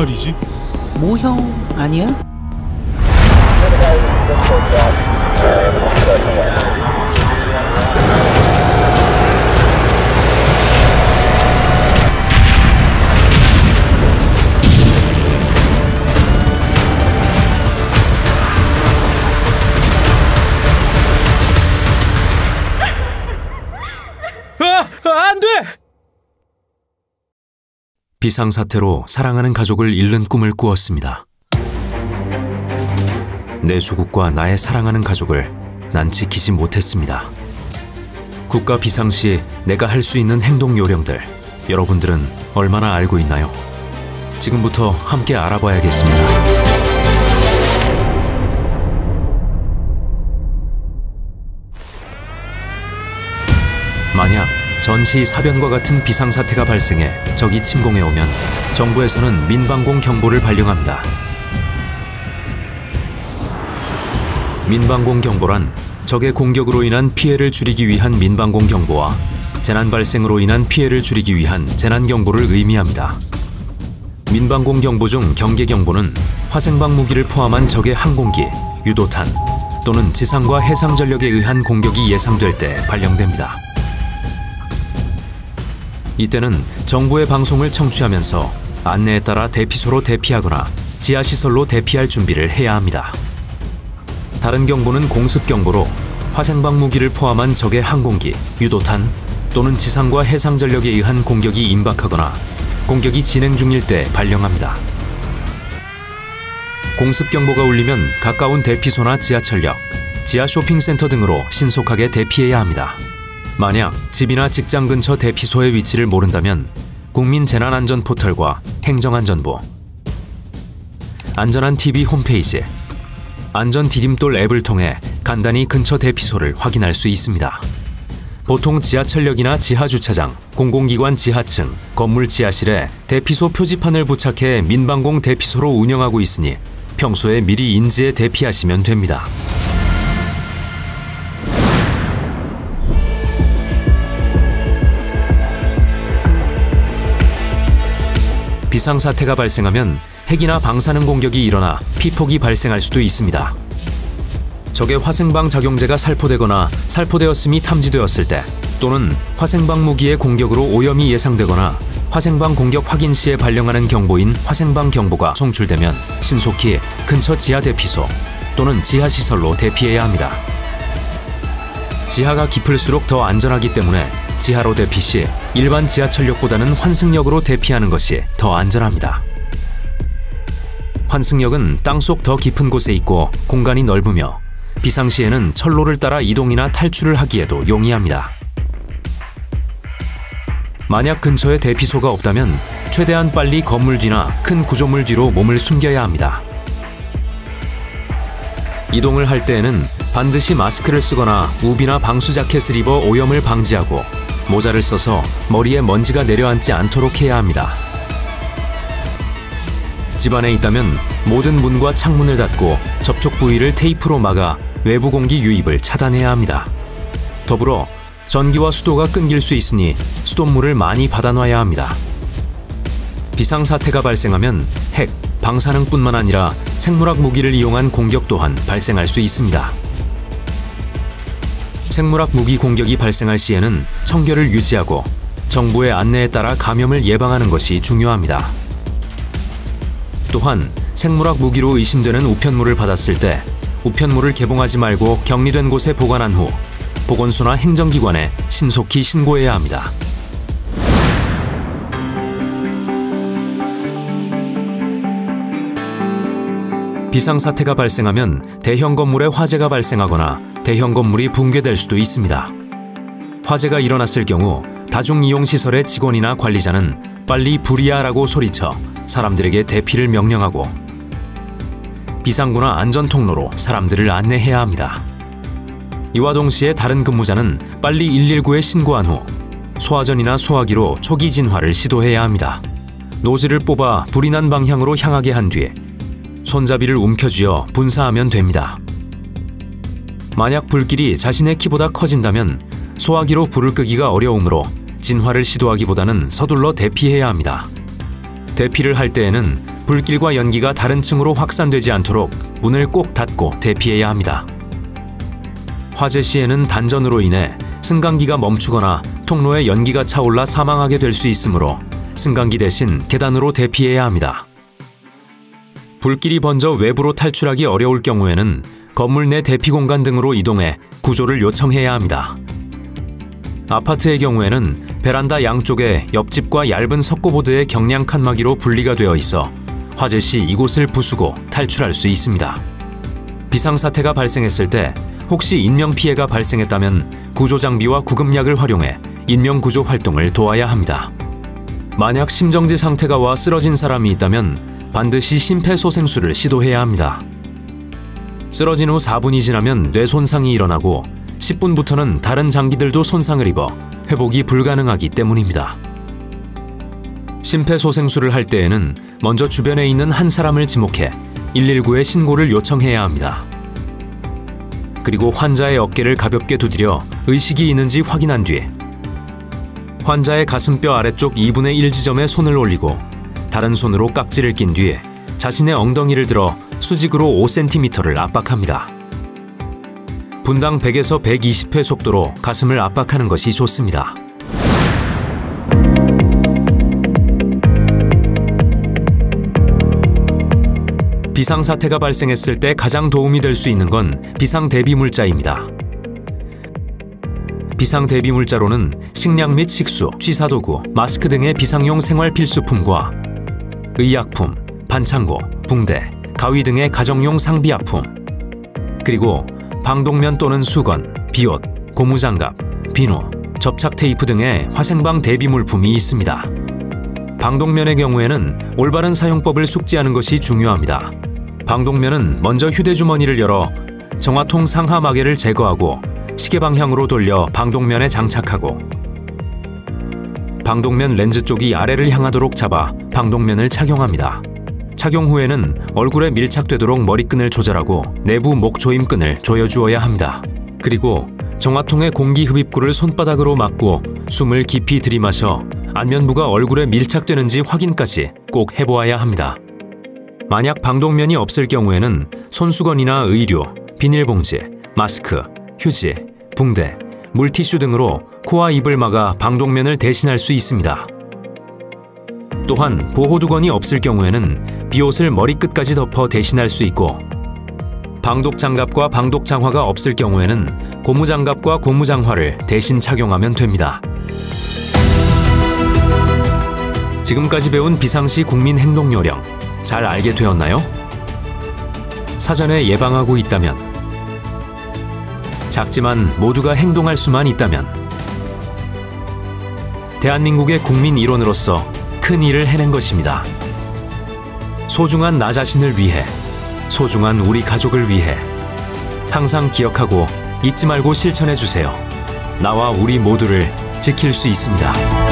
말이지? 모형 아니야? 안 돼! 비상사태로 사랑하는 가족을 잃는 꿈을 꾸었습니다. 내 조국과 나의 사랑하는 가족을 난 지키지 못했습니다. 국가 비상시 내가 할 수 있는 행동 요령들, 여러분들은 얼마나 알고 있나요? 지금부터 함께 알아봐야겠습니다. 만약 전시 사변과 같은 비상사태가 발생해 적이 침공해 오면 정부에서는 민방공 경보를 발령합니다. 민방공 경보란 적의 공격으로 인한 피해를 줄이기 위한 민방공 경보와 재난 발생으로 인한 피해를 줄이기 위한 재난 경보를 의미합니다. 민방공 경보 중 경계 경보는 화생방 무기를 포함한 적의 항공기, 유도탄 또는 지상과 해상 전력에 의한 공격이 예상될 때 발령됩니다. 이때는 정부의 방송을 청취하면서 안내에 따라 대피소로 대피하거나 지하시설로 대피할 준비를 해야 합니다. 다른 경보는 공습경보로 화생방 무기를 포함한 적의 항공기, 유도탄 또는 지상과 해상 전력에 의한 공격이 임박하거나 공격이 진행 중일 때 발령합니다. 공습경보가 울리면 가까운 대피소나 지하철역, 지하 쇼핑센터 등으로 신속하게 대피해야 합니다. 만약 집이나 직장 근처 대피소의 위치를 모른다면 국민재난안전포털과 행정안전부, 안전한TV 홈페이지, 안전디딤돌 앱을 통해 간단히 근처 대피소를 확인할 수 있습니다. 보통 지하철역이나 지하주차장, 공공기관 지하층, 건물 지하실에 대피소 표지판을 부착해 민방공 대피소로 운영하고 있으니 평소에 미리 인지해 대피하시면 됩니다. 비상사태가 발생하면 핵이나 방사능 공격이 일어나 피폭이 발생할 수도 있습니다. 적의 화생방 작용제가 살포되거나 살포되었음이 탐지되었을 때 또는 화생방 무기의 공격으로 오염이 예상되거나 화생방 공격 확인 시에 발령하는 경보인 화생방 경보가 송출되면 신속히 근처 지하 대피소 또는 지하시설로 대피해야 합니다. 지하가 깊을수록 더 안전하기 때문에 지하로 대피 시 일반 지하철역보다는 환승역으로 대피하는 것이 더 안전합니다. 환승역은 땅속 더 깊은 곳에 있고 공간이 넓으며 비상시에는 철로를 따라 이동이나 탈출을 하기에도 용이합니다. 만약 근처에 대피소가 없다면 최대한 빨리 건물 뒤나 큰 구조물 뒤로 몸을 숨겨야 합니다. 이동을 할 때에는 반드시 마스크를 쓰거나 우비나 방수 자켓을 입어 오염을 방지하고 모자를 써서 머리에 먼지가 내려앉지 않도록 해야 합니다. 집 안에 있다면 모든 문과 창문을 닫고 접촉 부위를 테이프로 막아 외부 공기 유입을 차단해야 합니다. 더불어 전기와 수도가 끊길 수 있으니 수돗물을 많이 받아놔야 합니다. 비상사태가 발생하면 핵, 방사능뿐만 아니라 생물학 무기를 이용한 공격 또한 발생할 수 있습니다. 생물학 무기 공격이 발생할 시에는 청결을 유지하고 정부의 안내에 따라 감염을 예방하는 것이 중요합니다. 또한 생물학 무기로 의심되는 우편물을 받았을 때 우편물을 개봉하지 말고 격리된 곳에 보관한 후 보건소나 행정기관에 신속히 신고해야 합니다. 비상사태가 발생하면 대형 건물에 화재가 발생하거나 대형 건물이 붕괴될 수도 있습니다. 화재가 일어났을 경우 다중이용시설의 직원이나 관리자는 빨리 불이야라고 소리쳐 사람들에게 대피를 명령하고 비상구나 안전통로로 사람들을 안내해야 합니다. 이와 동시에 다른 근무자는 빨리 119에 신고한 후 소화전이나 소화기로 초기 진화를 시도해야 합니다. 노즐을 뽑아 불이 난 방향으로 향하게 한 뒤에 손잡이를 움켜쥐어 분사하면 됩니다. 만약 불길이 자신의 키보다 커진다면 소화기로 불을 끄기가 어려우므로 진화를 시도하기보다는 서둘러 대피해야 합니다. 대피를 할 때에는 불길과 연기가 다른 층으로 확산되지 않도록 문을 꼭 닫고 대피해야 합니다. 화재 시에는 단전으로 인해 승강기가 멈추거나 통로에 연기가 차올라 사망하게 될 수 있으므로 승강기 대신 계단으로 대피해야 합니다. 불길이 번져 외부로 탈출하기 어려울 경우에는 건물 내 대피 공간 등으로 이동해 구조를 요청해야 합니다. 아파트의 경우에는 베란다 양쪽에 옆집과 얇은 석고보드의 경량 칸막이로 분리가 되어 있어 화재 시 이곳을 부수고 탈출할 수 있습니다. 비상사태가 발생했을 때 혹시 인명피해가 발생했다면 구조장비와 구급약을 활용해 인명구조 활동을 도와야 합니다. 만약 심정지 상태가 와 쓰러진 사람이 있다면 반드시 심폐소생술을 시도해야 합니다. 쓰러진 후 4분이 지나면 뇌 손상이 일어나고 10분부터는 다른 장기들도 손상을 입어 회복이 불가능하기 때문입니다. 심폐소생술을 할 때에는 먼저 주변에 있는 한 사람을 지목해 119에 신고를 요청해야 합니다. 그리고 환자의 어깨를 가볍게 두드려 의식이 있는지 확인한 뒤 환자의 가슴뼈 아래쪽 2분의 1 지점에 손을 올리고 다른 손으로 깍지를 낀 뒤에 자신의 엉덩이를 들어 수직으로 5cm를 압박합니다. 분당 100에서 120회 속도로 가슴을 압박하는 것이 좋습니다. 비상사태가 발생했을 때 가장 도움이 될 수 있는 건 비상대비물자입니다. 비상대비물자로는 식량 및 식수, 취사도구, 마스크 등의 비상용 생활필수품과 의약품, 반창고, 붕대, 가위 등의 가정용 상비약품, 그리고 방독면 또는 수건, 비옷, 고무장갑, 비누, 접착 테이프 등의 화생방 대비물품이 있습니다. 방독면의 경우에는 올바른 사용법을 숙지하는 것이 중요합니다. 방독면은 먼저 휴대주머니를 열어 정화통 상하 마개를 제거하고 시계 방향으로 돌려 방독면에 장착하고 방독면 렌즈 쪽이 아래를 향하도록 잡아 방독면을 착용합니다. 착용 후에는 얼굴에 밀착되도록 머리끈을 조절하고 내부 목조임끈을 조여주어야 합니다. 그리고 정화통의 공기 흡입구를 손바닥으로 막고 숨을 깊이 들이마셔 안면부가 얼굴에 밀착되는지 확인까지 꼭 해보아야 합니다. 만약 방독면이 없을 경우에는 손수건이나 의류, 비닐봉지, 마스크, 휴지, 붕대, 물티슈 등으로 코와 입을 막아 방독면을 대신할 수 있습니다. 또한 보호두건이 없을 경우에는 비옷을 머리끝까지 덮어 대신할 수 있고 방독장갑과 방독장화가 없을 경우에는 고무장갑과 고무장화를 대신 착용하면 됩니다. 지금까지 배운 비상시 국민행동요령 잘 알게 되었나요? 사전에 예방하고 있다면, 작지만 모두가 행동할 수만 있다면, 대한민국의 국민 일원으로서 큰 일을 해낸 것입니다. 소중한 나 자신을 위해, 소중한 우리 가족을 위해 항상 기억하고 잊지 말고 실천해 주세요. 나와 우리 모두를 지킬 수 있습니다.